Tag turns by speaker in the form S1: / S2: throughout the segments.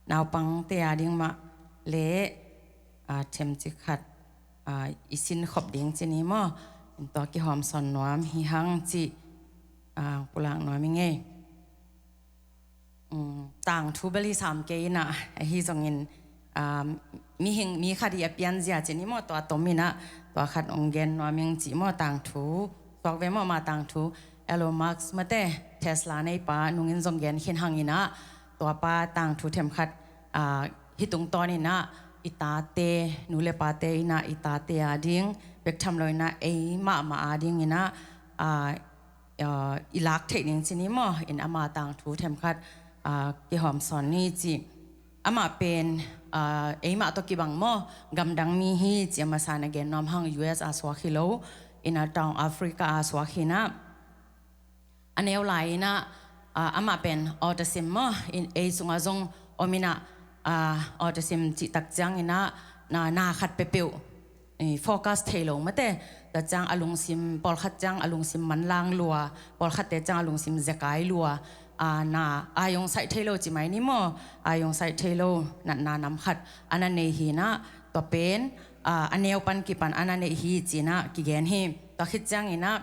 S1: นาวปังเตียดิ้งมาเละเทมจิขัดอิสินขบดิ้งจีนี้มั้งตัวกี่หอมสอนน้อมหิหังจีปุลังน้อยมิงเงต่างทุบลีสามเกยนะฮิจงอินมีคดีเปลี่ยนเสียจีนี้มั้งตัวตัวมีนะตัวขัดองเกนน้อยมิงจีมั้งต่างทุสอกเวมั้งมาต่างทุเอโลมาร์กมาเต้เทสลาในป่านุ่งอินจงเกนหินหังอินะตัวป่าต่างทุเทมขัดฮิตุงตอนนี้นะอิตาเตนูเลปาเตอินะอิตาเตอาดิ้งเบกทำเลยนะมาอาดิ้งอินะอิลักเทคนิคชนิดมั้งอินอามาต่างทูเทมคัดกิหอมสอนนี่จีอามาเป็นมาตัวกิบังมั้งกำดังมีฮีจีมาสานเกนน้อมหัง US อาสวาคิโลอินาตองแอฟริกาอาสวาคินะอันเอวไหลนะอามาเป็นออทิซึมมั้งอินสุงอาจงอมินะออทิซึมจิตักจังอินะนาขัดเปปิวโฟกัสเทลงมาเตแต่จังอลุงซิมปอลขัดจังอลุงซิมมันลางลัวปอลขัดเตจังอลุงซิมเจกายลัวอายงใส่เทโลจิไหมนี่มั้งอายงใส่เทโลนานำขัดอันนั้นเนฮีนะตัวเป็นอันเนวปันกิปันอันนั้นเนฮีจีนะกิเกนฮีตัวคิดจังอินะ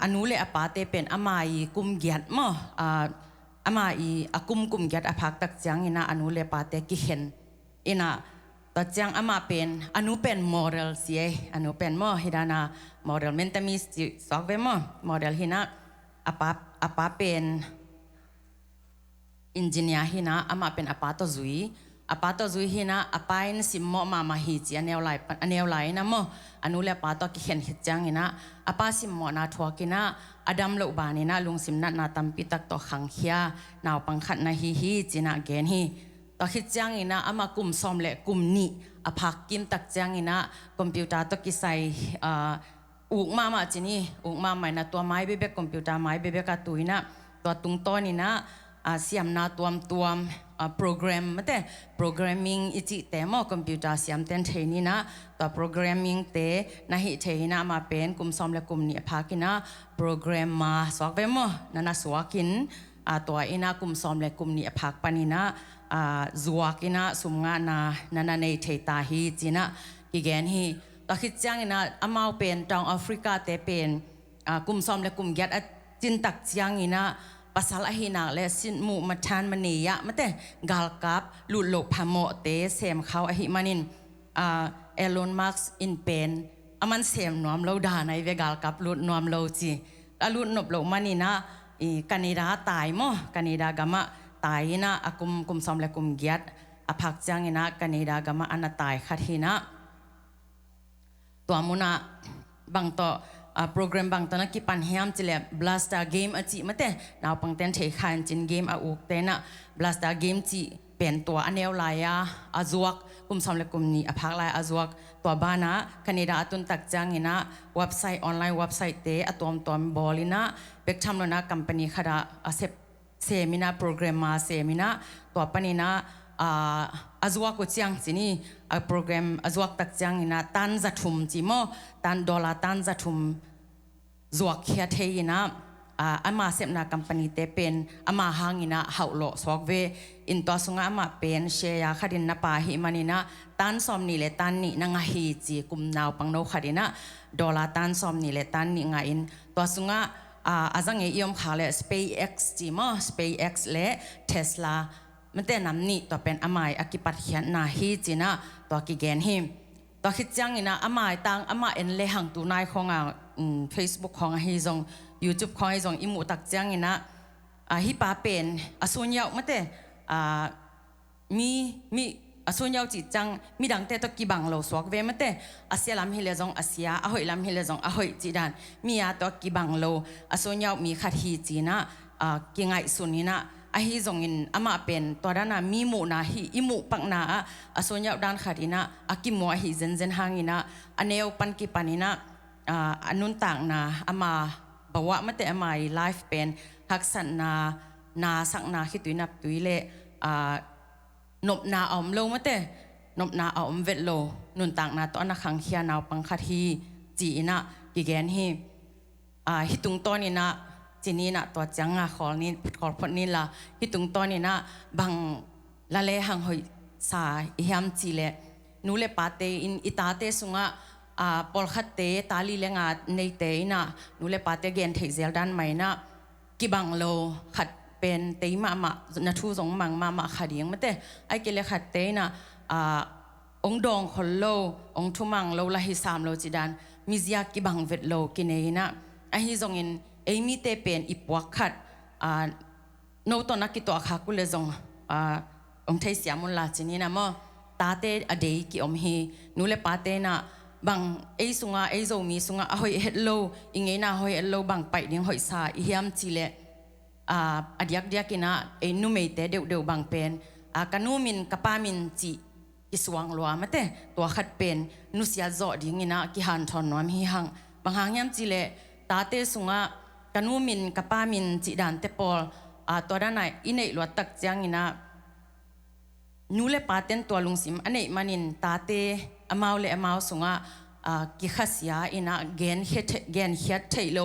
S1: อนุเลอปาเตเป็นอามายกุมเกียรติมั้งอามากุมเกียรติอภักตักจังอินะอนุเลปาเตกิเห็นอินะตัดจังอามาเป็นอนุเป็นโมเดลเสียอนุเป็นมั้งฮิดานาโมเดลเมนต์มีสอกเวมั้งโมเดลฮินะอาปาเป็นอินจิเนียร์ฮินะอามาเป็นอาปาโตซุยฮินะอาปาอินซิมโมมาฮิจีอันเนวไลนะมั้งอนุเลปาโตกิเห็นฮิจังอินะอาปาซิมโมนาทัวกินะอดัมโลบานินะลุงซิมนัดนาตัมปิตักโตขังเฮียนาวปังขัดนาฮีจีนะเกนฮีตอคิดจังอินะอามากุมซอมเละกุมนี่อภักกิมตักจังอินะคอมพิวเตอร์ตกิใส่อุกมาจีนี่อุกมาใหม่นะตัวไม้เบบคอมพิวเตอร์ไม้เบบกตุยนะตัวตุงต้นนี่นะเสียมนาตัวโปรแกรมมาแต่โปรแกรมมิ่งอิจิเตมอคอมพิวเตอร์เสียมเต็นเทนี่นะตัวโปรแกรมมิ่งเตนะฮิเทนะมาเป็นกุมซอมเละกุมนี่อภักินะโปรแกรมมาสวกเวมอนันสวกินตัวอินะกุมซอมเละกุมนี่อภักปานินะจวกินะสุมงานาในเทตาฮีจีนะกิเกนฮีตอคิดจังนะอามาเป็นตองแอฟริกาเตเป็นกุมซอมและกุมยัดจินตักจังนะภาษาละหินาและสินมุมาทานมันเนียมาแต่กาลกับลุโลพามเตเซมเขาอหิมานินเอลอนมาร์กส์อินเป็นมันเซมนวมเราด่าในเวกาลกับลุนวมเราจีแล้วลุนบโลมานินะกันิดาตายมั้งกันิดากามะตายนะกุมซอมและกุมเกียรติพักจังนะกันิดากามะอันตายขัดหินะตัวมุนะบางต่อโปรแกรมบางตอนนั้นกิปันเฮียมจิเลบลัสตาเกมอจิมาเต้นาวปังเต้นเทขันจินเกมอุกเต้นะบลัสตาเกมจิเป็นตัวอันเอวลายอาจวกกุมสำเร็จกุมนี้พักลายอาจวกตัวบ้านนะคณิดาตุนตักจังอินะเว็บไซต์ออนไลน์เว็บไซต์เตอตัวบอลินะเบกทำแล้วนะกัมปนีขดาเซมินาโปรแกรมมาเซมินาตัวปนินะอาจวกกุจังสินี่โปรแกรมอาจวกตักจังอินะตันจัตุมจิโมตัน$ตันจัตุมจวกเขียเทียนะอามาเสพนาคัมปานีเตเป็นอามาหางินะฮาวโลสวกเวอินตัวสุงอามาเป็นเชียร์คดินนาปาหิมานินะตันซอมนี่เลตันนี่นางฮีจีกุมนาวปังโนคดินะ$ตันซอมนี่เลตันนี่งาอินตัวสุงอาจังเอียมขาเล SpaceX จีมา SpaceX เล Tesla มันแต่นำนี่ตัวเป็นอามายอากิปัตเขียนนาฮีจีนะตัวกิเกนฮิมตัวคิดจังอินะอามายตังอามาเอ็นเลหังตัวนายของFacebook ของฮิจง YouTube ของฮิจงอิมุตักจังอินะฮิปาเป็นส่วนยาวมันแต่มีส่วนยาวจิตจังมีดังแต่ตะกี้บังเราสวกเวมันแต่อาเซียลำฮิเลจงอาเซียอหอยลำฮิเลจงอหอยจีดันมีตะกี้บังเราส่วนยาวมีขัดฮีจีนะกิงไงส่วนนี้นะฮิจงอินอามาเป็นตัวด้านน่ะมีหมู่นะฮิอิมุปังนะส่วนยาวด้านขัดอินะกิมัวฮิเซนหางอินะอันเนวปันกิปันินะอันนุนต่างนะอามาบอกว่ามันแต่อามาไลฟ์เป็นฮักษณนาสักนาคิดตุยนับตุยเละนบนาอมโลมันแต่นบนาอมเวทโลนุนต่างนาตอนนักขังเขียนาวปังคัดฮีจีนะกิแกนฮีฮิตุงตอนนี้นะจีนี่นะตัวจังขอนี้ขอพอนี้ละฮิตุงตอนนี้นะบาง la le hang hoi sa i hiam chi le nu le pa te in itate sunga pol khat te tali le nga nei te na nu le pa te gen thei zel dan mai na ki bang lo khatเป็นเตยมานาทูสงมังมาขัดยังไม่แต่ไอ้เกลขัดเตยนะองดองคนโลองทุมังโลละฮิสามโลจิดานมิซยากิบังเวทโลกินเองนะไอ้ฮิซงอินไอ้มีเตเป็นอีปวกขัดโนตนักกิตัวขากุเลซงองเทเสียมุลลาจินีนะมอตาเตอเดยกิอมฮีนูเลปาเตนะบางไอ้สุงาไอ้โจมีสุงาหอยเฮดโลอิงเงนะหอยเฮดโลบางไปดิ้งหอยซาอิฮิมจิเลอดียกเดียกินะไอ้นุ่มเตเดียวบางเป็นกันูมินกับปามินจีกิสวงลัวมาเตตัวขัดเป็นนุสยาจอดิ้งนะกิฮันทอนนวมฮีหังบางหางยามจิเลตาเตสุงากันูมินกับปามินจีดันเตปอลตัวด้านไหนอินเอลวตักจังนะนูเลปาเตนตัวลุงซิมอันนี้มันินตาเตอมาวเลอมาวสุงากิขัสยาอินะเกนเฮดเทโล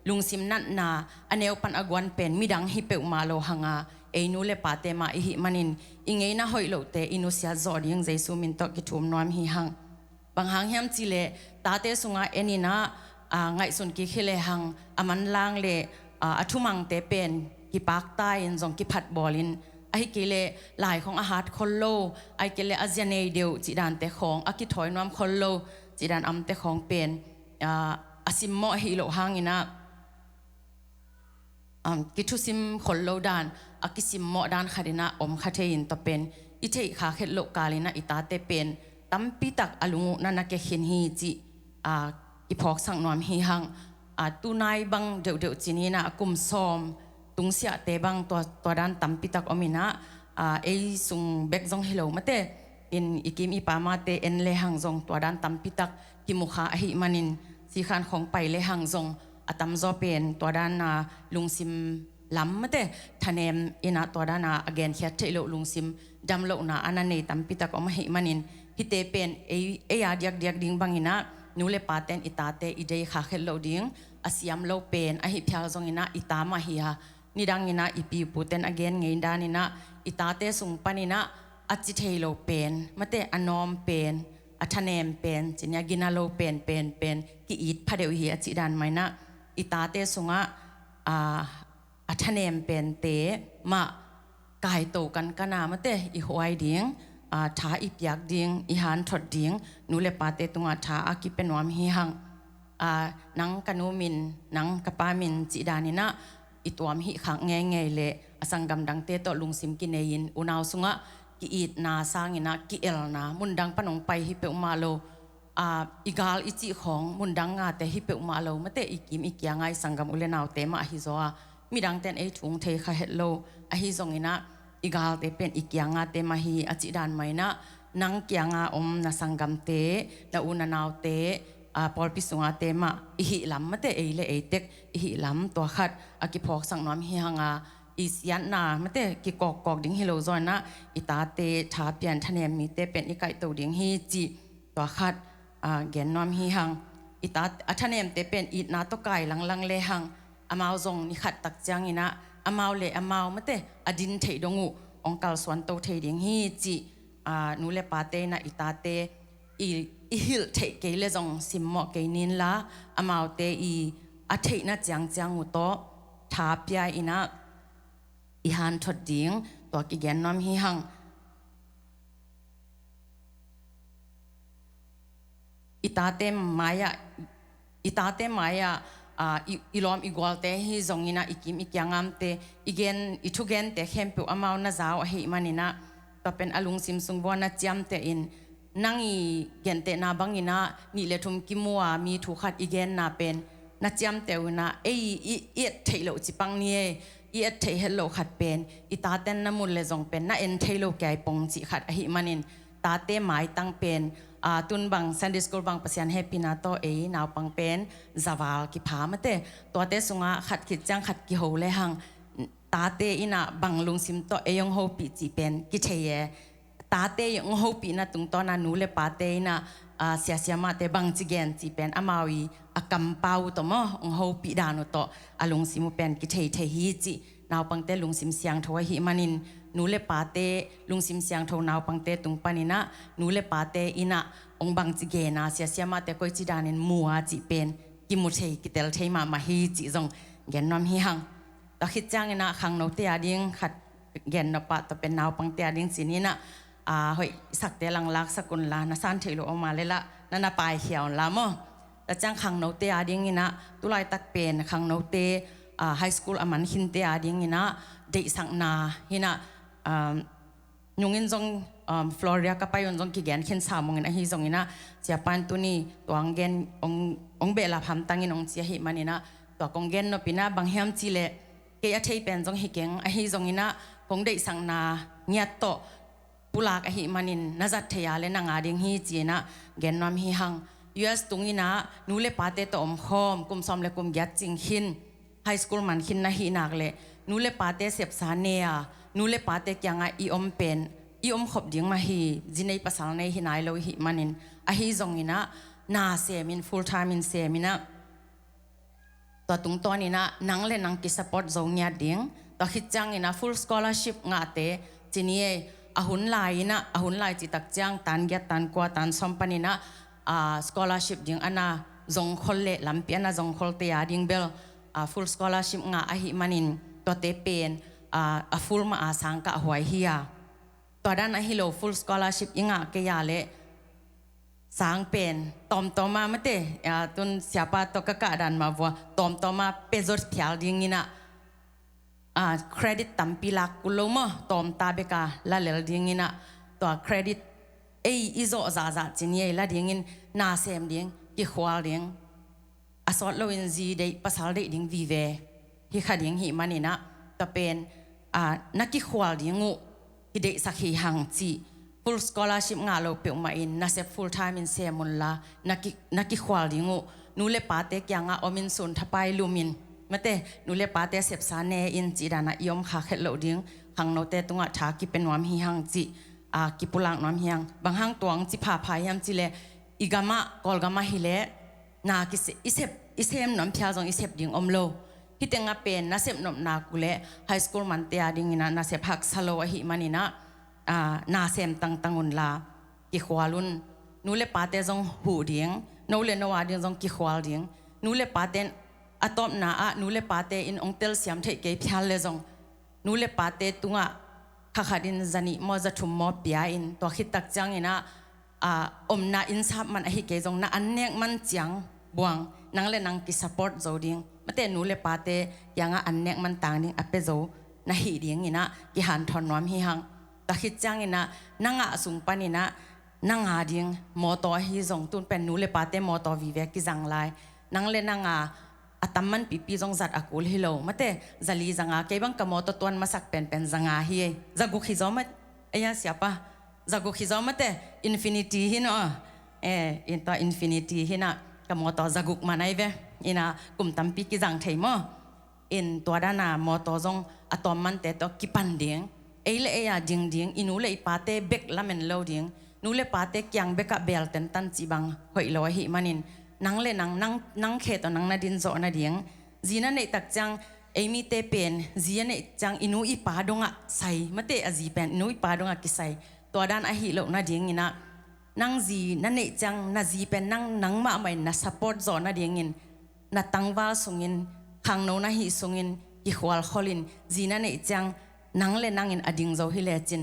S1: ลุงซิมนั่นนาอันเอวปันอากวนเป็นมิดังฮิเปอุมาโลหังาเอนูเลปาเตมาอิหิมันินอิงเงนะหอยโลเตอินุเสียจอดยังเจซูมินตอกิทุมนวมฮิหังบางหังเฮียมจิเลตาเตสุงาเอนินะไงสุนกิเคเลหังอามันลางเลอทุมังเตเป็นกิปากใต้ยังจงกิพัดบอลินไอเกเลหลายของอาหารคนโลไอเกเลอาเซียนเดียวจิดานเตของอากิถอยนวมคนโลจิดานอัมเตของเป็นอาซิมโมฮิโลหังอินะกิทุซิมคนโลดานอากิซิมโมดานคาดินะอมคาเทยินตเป็นอิเทขาเขตโลกาลินะอิตาเตเป็นตั้มปิตักอลุงนันนักเกหินฮีจิกิพอกสังนวมฮีหังตูนายบังเดียวจินีนะกุมซอมตุงเสียเตบังตัวด้านตั้มปิตักอมินะเอซุงเบกซงฮิโลมาเตอินอิกิมอีปามาเตเอ็นเลหังซงตัวด้านตั้มปิตักกิมุขาอหิมันินสีขานของไปเลหังซงอาตัมจอเป็นตัวด้านลุงซิมล้ำมาเตทนเนมอินะตัวด้านอเกนเขียดเทโลลุงซิมดำโลนะอันนั้นในตั้มปิตักอมหิมันินฮิเตเป็นเอยาเดียกดิ้งบังอินะนูเลปาเตนอิตาเตอิเดย์ขาเขลโลดิ้งอาเซียมโลเป็นอหิพิอาซงอินะอิตามาฮิฮานิดังอินะอีปีปูเตนอเกนเงินดานินะอิตาเตสุงปานินะอัจจิเทโลเป็นมาเตอนอมเป็นอัทเนมเป็นจินยากินาโลเป็นกิอิดพะเดียวฮีอจิดานไมนะอิตาเตสุงะอัทเนมเป็นเตมากายโตกันกนามาเตอีหวยดิ้งท้าอีปยักดิ้งอีหันถดดิ้งนูเลปาเตตุงท้าอากิเป็นวามฮีหังนังกนูมินนังกปามินจิดานินะอิตัวมหิขังเงยเลอสังกัมดังเตโตลุงซิมกินเนยินอุณาวสุงะกิอิดนาสางอินะกิเอลนามุนดังปนงไปฮิเปอุมาโลอีกาลอิจิของมุนดังงาเตฮิเปอุมาโลมะเตอีกิมอีกยังไงสังกัมอุเลนาวเตมาฮิโซอามีดังเตนเอทุงเทคาเฮโลอฮิซงอินะอีกาลเตเป็นอีกยังงาเตมาฮีอจิดานไมนะนังกียงาอมนาสังกัมเตละอุนานาวเตปอลปิสุงาเตมาอิหิลัมมะเตเอเลเอเตกอิหิลัมตัวขัดอากิพอกสังนอมฮิฮังอิสยันนามะเตกิกอกดิ้งฮิโลซอนนะอิตาเตทาเปียนทะเนมมีเตเป็นอิไกโตดิ้งฮิจิตัวขัดเกนนอมฮิฮังอิตาทะเนมเตเป็นอินาตกายลังเลหังอามาวซงนิขัดตักจังอินะอามาวเลอามาวมะเตอดินเทดงูองกาลสวนโตเทดิ้งฮิจินูเลปาเตนะอิตาเตอีฮิลเทเกเลจงซิมโมเกนินละอามาวเตอีอาเทนะจังอุโตทาเปียอินะอีฮันทดดิ้งตัวกิเกนนอมฮิหังอิตาเตมายาอีลอมอีกอลเตฮิจงอินะอีกิมอีกยังามเตอีเกนอีทุเกนเตเข้มปิวอามาวนาจาวฮิมันินะตัวเป็นอลุงซิมซุงบัวนาจามเตอินนังอีเกนเตนาบังอินะนี่เลทุมกิมัวมีถูกขัดอีเกนนาเป็นนาจามเตวนะเอเทโลจิปังเนี่ยอีเทเฮโลขัดเป็นอีตาเตนน้ำมุนเลจงเป็นน่าเอ็นเทโลแกปงจิขัดอหิมันินตาเตหมายตั้งเป็นตุนบังซันดิสกูลบังปัสยันเฮปินาโตนาวปังเป็นจาวาลกิพามะเตตัวเตสุงะขัดขิดจังขัดกิโฮเลหังตาเตอินะบังลุงซิมโตยงโฮปิจิเป็นกิเทเยตาเตยงโฮปินะตุงตอนานูเลปาเตนะเสียมาเตบังจิเกนจิเป็นอามาวีอากัมปาวตมองโฮปิดานุโตอลุงซิมเป็นกิเทฮิจินาวปังเตลุงซิมเสียงทวหิมันิน หนูเลปาเตลุงซิมเสียงโทนาวปังเตตุงปานินะหนูเลปาเตอินะองบังจิเกนาเสียมาเตกอยจิดานินมัวจิเป็นกิมุเทกิเตลเทมาฮีจิจงเกนนอมฮีหังตอคิดจังนะขังโนเตียดิ้งขัดเกนนปะตอเป็นนาวปังเตียดิ้งสินี่นะเฮ้ยสักเตลังลักสกุลลานะสันเทโลออกมาเลยละนั่นน่ะปลายเขียวละมั้งแต่จังขังโนเตียดิ้งนี่นะตุลายตักเป็นขังโนเตไฮสคูลอามันหินเตียดิ้งนี่นะเด็กสังนาฮินะยุงอินจงฟลอริดาก็ไปยนจงกิเกนเข็นสามมงอินฮิจงอินะเสียปันตุนี่ตัวอังเกนองเบลาพัมตังอินองเสียหิมันอินะตัวกงเกนนปินะบางเฮียมจิเลเกียเทยเป็นจงฮิเกงฮิจงอินะคงเด็กสังนาเงียโตปุลากหิมันินนาจัดเทียเลนางาดิงฮีจีนะเกนนอมฮิฮังUS ตุงอินะนูเลปาเตตอมคอมกุมซอมเลกุมยัดจิงหินไฮสคูลมันหินนะฮินักเลนูเลปาเตเสพสาเนียนูเลปาเตกยังไงอีอมเป็นอีอมขบดิ้งมาฮีจีในภาษาในฮินายโลหิมันินฮิจงอินะนาเซมิน full time มินเซมินะตัวตุงตัวนี้นะนังเลนังกิสปอร์ตจงยัดดิ้งตัวคิดจังอินะ full scholarship งาเตจีนี้อาหุนไลนะอาหุนไลจิตักจังตันเกตันกว่าตันสมปนินะscholarship ดิ้งอันน่ะจงคนเล่ลำเปียนะจงคนเตียดิ้งเบลfull scholarship งาหิมันินตัวเตเป็นfull มาสังกะหวยเฮียตัวด้านฮิโล full scholarship ยังอ่ะเกียร์เละสังเป็นตอมต่อมาไม่เตะตุนเสียปาตัวกะกะดันมาวัวตอมต่อมาเปจอร์เพียลดิ้งนี่นะเครดิตตัมปีลักกุลมะตอมตาเบกาละเลลดิ้งนี่นะตัวเครดิตอิโซซาซาจินีละดิ้งนี่นาเซมดิ้งกิขวาดิ้งสอดโลวินซีได้ภาษาได้ดิ้งวีเวฮิขาดิ้งหิมันนี่นะตัวเป็นนักกิขวาดิ้งงูฮิเดสักฮิฮังจี full scholarship งาโลเปียวมาอินนาเซ full time อินเซมุนลานักกิขวาดิ้งงูนูเลปาเตกยังอมินสุนทับไปลูมินมาเตนูเลปาเตเสพสาเนอินจีดานะยอมขาเขลดิ้งขังโนเตตุงะชากิเป็นวามฮิฮังจีกิปุลังน้ำเฮียงบางห้างตวงจิพาพายามจิเลอีกามะกอลกามะฮิเลนากิเซอิเซมน้ำพิอาจงอิเซบดิ้งอมโลฮิตงะเป็นนาเซบนมนากุเลไฮสคูลมันเตียดิ้งนะนาเซบฮักสโลวะฮิมันินะนาเซมตังอุนลากิขวาลุนนูเลปาเตจงหูดิ้งนูเลนวาดิ้งจงกิขวาดิ้งนูเลปาเตอะตอมนานูเลปาเตอินองเตลเซียมเทเกพิอาเลจงนูเลปาเตตุงะข้าดินจันิมอจะทุ่มมอปียอินตัวคิดตักจังอินะนาอินซับมันอหิเกจงนาอันเนกมันจังบวงนังเลนังกิสปอร์ตโจดิ้งมาเตนูเลปาเตยังอันเนกมันต่างดิ้งอเปโจนาหิดิ้งอินะกิหันทอนน้อมหิหังตัวคิดจังอินะนังสุงปันอินะนังดิ้งมอตอหิจงตุนเป็นนูเลปาเตมอตอวิเวกิจังไลนังเลนังตัมมันปีจงจัดอากูลฮิโลมาเตจะลีจังเก็บังกะมอตตัวมาสักเป็นจังเฮียจะกุขิจอมเสียปะจะกุขิจอมเตอินฟินิตี้ฮิโนอินตัวอินฟินิตี้ฮินะกะมอตจะกุกมาไหนเวอินะกุมตัมปีกิจังเทมออินตัวด้านมอตจงอะตอมมันเตตัวกิปันดิ้งเลดิ้งอินูเลปาเตเบกละเมนโลดิ้งนูเลปาเตยังเบกะเบลเตนตันจีบังหอยลอยหิมันินนังเลนังเขตนังนาดินโซนาเดียงจีนันเนตักจังมีเตเป็นจีนันเนจังอินูอีปาดงะใส่มาเตอจีเป็นอินูอีปาดงะกิใส่ตัวด้านอหิโลนาเดียงอินะนังจีนันเนจังนาจีเป็นนังมาไม่นาซัพพอร์ตโซนาเดียงอินนาตังวาสุงินขังโนนาหิสุงินกิขวาลขลินจีนันเนจังนังเลนังอินอดิงโซฮิเลจิน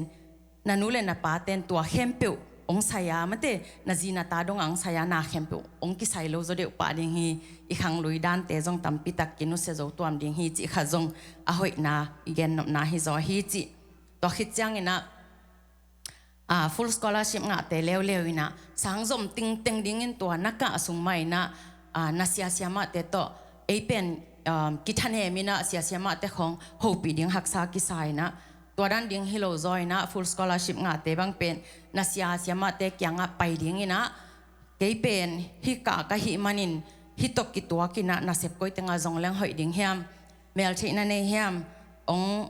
S1: นันูเลนาปาเตนตัวเข้มเปิวองสายามันเตนาจีนาตาดงองสายานาเข้มเปิวองกิไซโลโจเดอุปาดิงฮีอีขังลุยด้านเตจงตัมปิตักกินุเซโจตัวมดิงฮีจิขจงอหอยนาอีเกนนนาฮิโจฮีจิตัวคิดจังอินะfull scholarship งาเตเลวอินะสังจมติงดิ้งอินตัวนักกะสุงไม่นะนาเสียมาเตโตเป็นกิทันเฮมินะเสียมาเตของโฮปีดิ้งหักษากิไซนะตัวด้านดิ้งฮิโลจอยนะ full scholarship งาเตบังเป็นนาเสียมาเตกยังไปดิ้งอินะเกยเป็นฮิกะกะฮิมันินฮิตกิตัวกินะนาเสพก้อยตังจงเลี้ยงหอยดิ้งเฮียมเมลที่นั่นเฮียม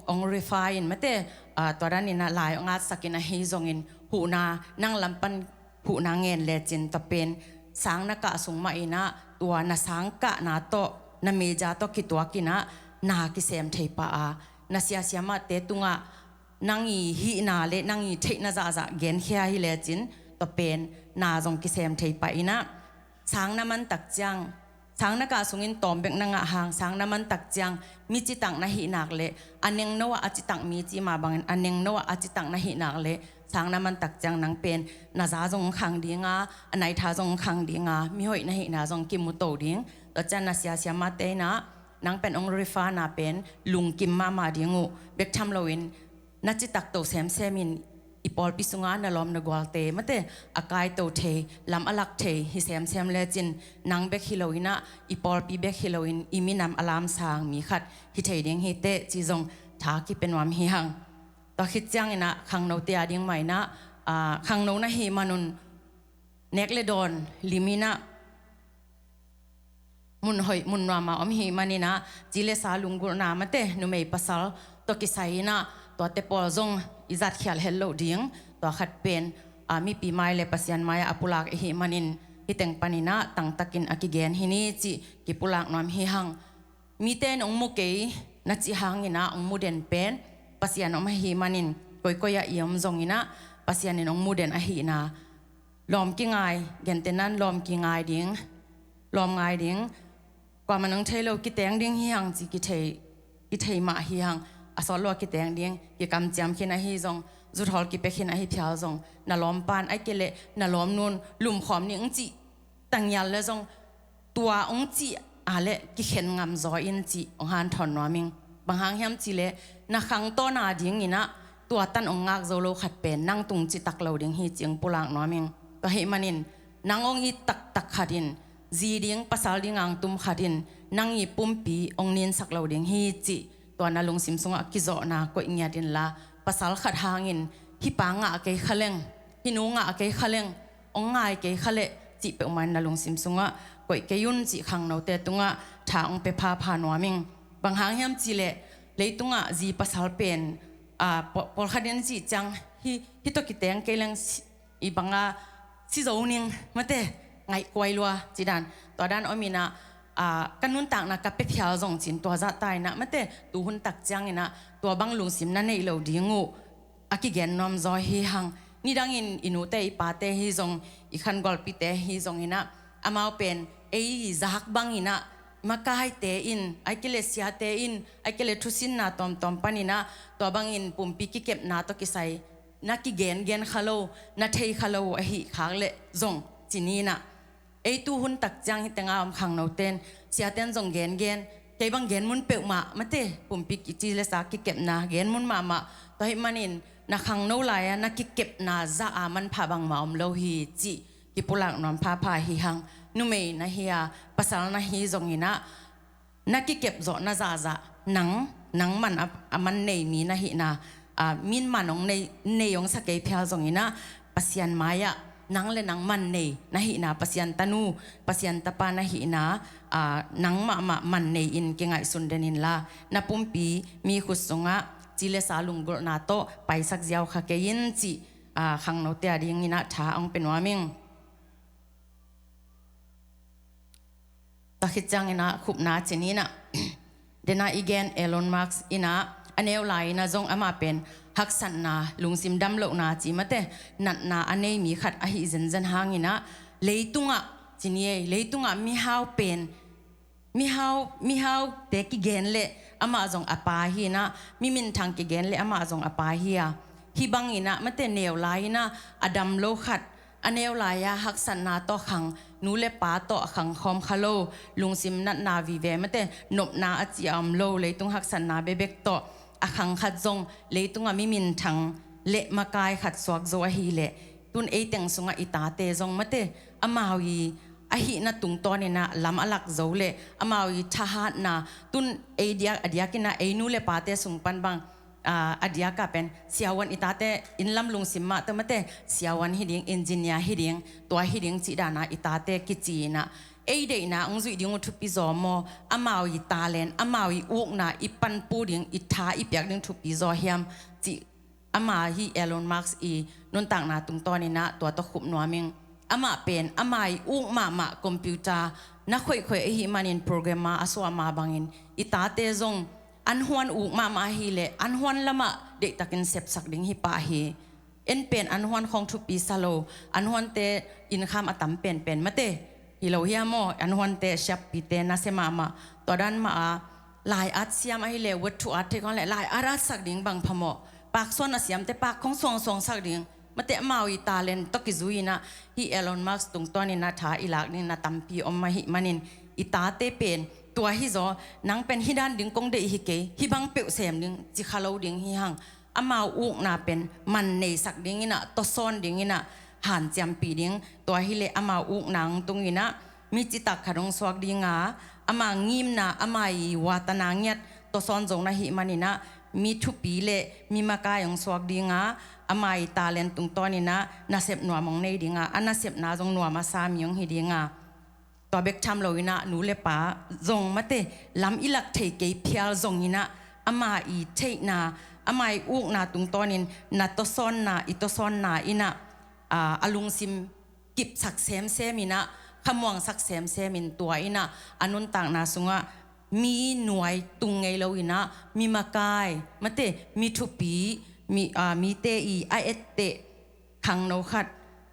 S1: องรีไฟน์มาเตตัวด้านนี้นะลายองอาสักินะฮิจงอินหูนานั่งลำปันหูนางเงินเลจินตะเป็นสังนักะสุงมาอินะตัวนาสังกะนาโตนาเมจาโตกิตัวกินะนากิเซมเทปะนาเสียมาเตตุงะ nangi hi na le nangi thei na za za gen khia hi le chin to pen na jong ki sem thei pa ina sang na man tak chang sang na ka sungin tom bek na nga hang sang na man tak chang mi chi tang na hi nak le aneng no a chi tang mi chi ma bang aneng no a chi tang na hi nak le sang na man tak chang nang pen na za jong khang dinga anai tha jong khang dinga mi hoi na hi na jong ki mu to ding to chan na sia sia ma te na nang pen ong rifa na pen lung kim ma dingu bek tham loin na chi tak to sem semin ipol pisunga na lom na gwalte mate akai to the lam alak the hi sem le chin nang bek hiloina ipol pi bek hiloin iminam alam sang mi khat hi thei ding hi te chi jong tha ki penwam hi hang to khit chang ina khang no te ading mai na khang no na hi manun nek le don limina mun hoi mun wa ma om hi manina chile sa lungur na mate nu mei pasal to ki saina to te pol jong izat khial hello ding to khat pen mi pi mai le pasian maya apulak hi manin hiteng panina tang takin akigen hini chi ki pulak nom hi hang mi ten ong mu ke na chi hang ina ong mu den pen pasian om hi manin koi koya iom jong ina pasian in ong mu den a hi na lom ki ngai gen tenan lom ki ngai ding lom ngai ding kwa manang thelo ki teng ding hi hang chi ki thei ma hi hang asol lo ki teng ding ki kam jam khina hi jong zu thol ki pe khina hi phial jong na lom pan ai kele na lom nun lum khom ni ong chi tang yal le jong tua ong chi ale ki khen ngam zo in chi ong han thon no ming bang hang hiam chi le na khang to na ding ina tua tan ong ngak zo lo khat pen nang tung chi tak lo ding hi chiang pulang no ming to he manin nang ong i tak khatin zi ding pasal ding ang tum khatin nang i pumpi ong nin sak lo ding hi chi to na lung sim sunga ki zo na ko ingya din la pasal khat hangin hi pa nga ke khaleng hi nu nga ke khaleng ong ngai ke khale chi pe man na lung sim sunga ko ke yun chi khang no te tunga tha ong pe pha no ming bang hang hiam chi le leitunga zi pasal pen pol khaden chi chang hi to ki teng ke leng i banga si zo ning mate ngai kwai lua chi dan to dan omina kanun tak na ka pe phial jong chin to za tai na mate tu hun tak chang ina to bang lung sim na nei lo dingu aki gen nom zo hi hang ni dang in inu te pa te hi jong i khan gol pi te hi jong ina amao pen ei zahak bang ina makai te in ai kele sia te in ai kele thusin na tom panina to bang in pumpi ki kep na to ki sai na ki gen khalo na thei khalo a hi khang le jong chinina ei tu hun tak chang hi tenga am khang no ten sia ten jong gen ke bang gen mun pe ma mate pumpi ki chi le sa ki kep na gen mun ma to hi manin na khang no la ya na ki kep na za a man pha bang ma om lo hi chi ki pulak nom pha hi hang nu me na hiya pasal na hi jong ina na ki kep zo na za nang man aman nei mi na hi na min manong nei ong sa ke phya jong ina pasian maya nang le nang man nei na hi na pasian tanu pasian tapa na hi na nang ma man nei in ke ngai sun denin la na pumpi mi khusunga chile salung gor na to paisak jiao kha ke yin chi khang no te ading ina tha ong penwaming takhit ina khup na chinina dena igen Elon Musk ina aneu lai na jong ama pen haksan na lungsim dam lo na chi mate nat na anei mi khat a hi zen hangina leitunga chinie leitunga mi hau te ki gen le ama jong apa hi na mi min thang ki gen le ama jong apa hi a hi bang ina mate neu lai na adam lo khat aneu lai ya haksan na to khang nu le pa to khang khom khalo lungsim nat na vi ve mate nop na a chi am lo leitung haksan na bebek to akhang khat jong leitunga mi min thang le makai khat swak zo hi le tun ei teng sunga ita te jong mate amawi a hi na tung to ni na lam alak zo le amawi thaha na tun ei dia kina ei nu le pa te sung pan bang adia ka pen siawan itate inlam lung simma te mate siawan hiding engineer hiding to hiding chi dana itate kichina ei de na ong zui ding thu pi zo mo amawi talent amawi uk na ipan pu ding itha ipyak ding thu pi zo hiam chi ama hi Elon Musk i non tang na tung to ni na to khup noming ama pen amai uk ma computer na khoi hi manin programmer aswa ma bangin itate zong an huan uk ma hi le an huan lama เด็กตะกินเสพสักดิ่งฮิปาฮีเอ็นเป็นอันฮวนของทุปีซาโลอันฮวนเตอินคามอตัมเป็นมาเตฮิโลฮิอาโมอันฮวนเตชับปีเตนาเซมามาตัวดันมาลายอัดเสียมไอเลวัตถุอัดเทก่อนเลยลายอารัดสักดิ่งบังพมอปากส่วนเสียมแต่ปากของสองสักดิ่งมาเตะมาวิตาเลนตกิจุยนะฮิเอลอนมัสตุงตัวนี้นาถาอิลักนี่นาตัมปีอมมาฮิมันินอิตาเตเป็นตัวฮิโซนังเป็นฮิดันดิ่งกงเดฮิเกฮิบังเปียวเสียมดิ่งจิคาโลดิ่งฮิฮังอามาอุกนาเป็นมันในสักดิ่งนี่นะตัวซ้อนดิ่งนี่นะหันจำปีดิ่งตัวฮิเลอามาอุกนังตรงนี้นะมีจิตตักขดงสวกดิ่งอามางิมนะอามาอีวาตนางเงียดตัวซ้อนจงนะฮิมันินะมีทุปีเลมีมากายองสวกดิ่งอามาอีตาเลนตุงตัวนี้นะนาเสพหนัวมองในดิ่งอันนาเสพนาจงหนัวมาสามียงฮิดิ่งตัวเบกทำเราอินะหนูเลป้าจงมาเตลำอิลักเทเกยเพียลจงอินะอามาอีเทนาอามาอีอุกนาตุงตัวนี้นาตัวซ้อนนาอิตัวซ้อนนาอินะอลุงซิมกิบสักเซมอินะขมวงสักเซมอินตัวอินะอนุนต่างนาสุงะมีหน่วยตุงไงเราอินะมีมากายมาเตมีทุปีมีเตอีไอเอเตขังนาวขัด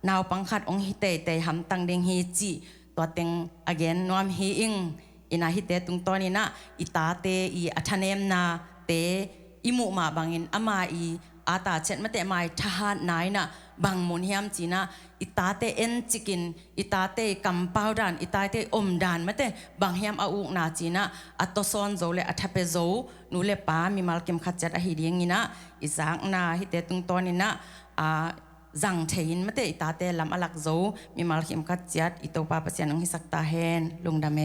S1: นาวปังขัดองฮิเตแต่หำตังเดงเฮจีตัวเต็ง again นวมเฮอิงอินาฮิเตตุงตัวนี้นะอิตาเตอีอัทเนมนาเตอิมุมาบังอินอามาอีอาตาเช็ดมาเตมาทหารนายนะบังมุนเฮียมจีนะอิตาเตเอ็นจิกินอิตาเตกัมปาวดานอิตาเตอมดานมาเตบังเฮียมอาอุกนาจีนะอัตโตซอนโจเลอัทเปโจนูเลปามีมาลเกมขัดจัดอหิเดียงนี่นะอิจางนาฮิเตตุงตัวนี้นะจังเทินมาเตอิตาเตลำอลักโจมีมาลเกมขัดจัดอิโตปาปเสียนงฮิสักตาเฮนลุงดาเม